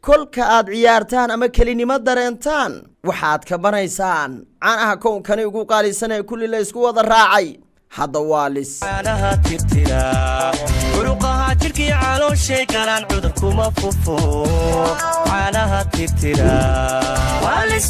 kolka aad ciyaartaan ama kelinimo dareentaan waxaad ka banaysaan caanaha koonkani ugu qaalisan ee kulli la isku wada raacay hadda waalis caanaha tirtira uruqaha jirkii calooshay galaan cudur kuma fufo caanaha tirtira waalis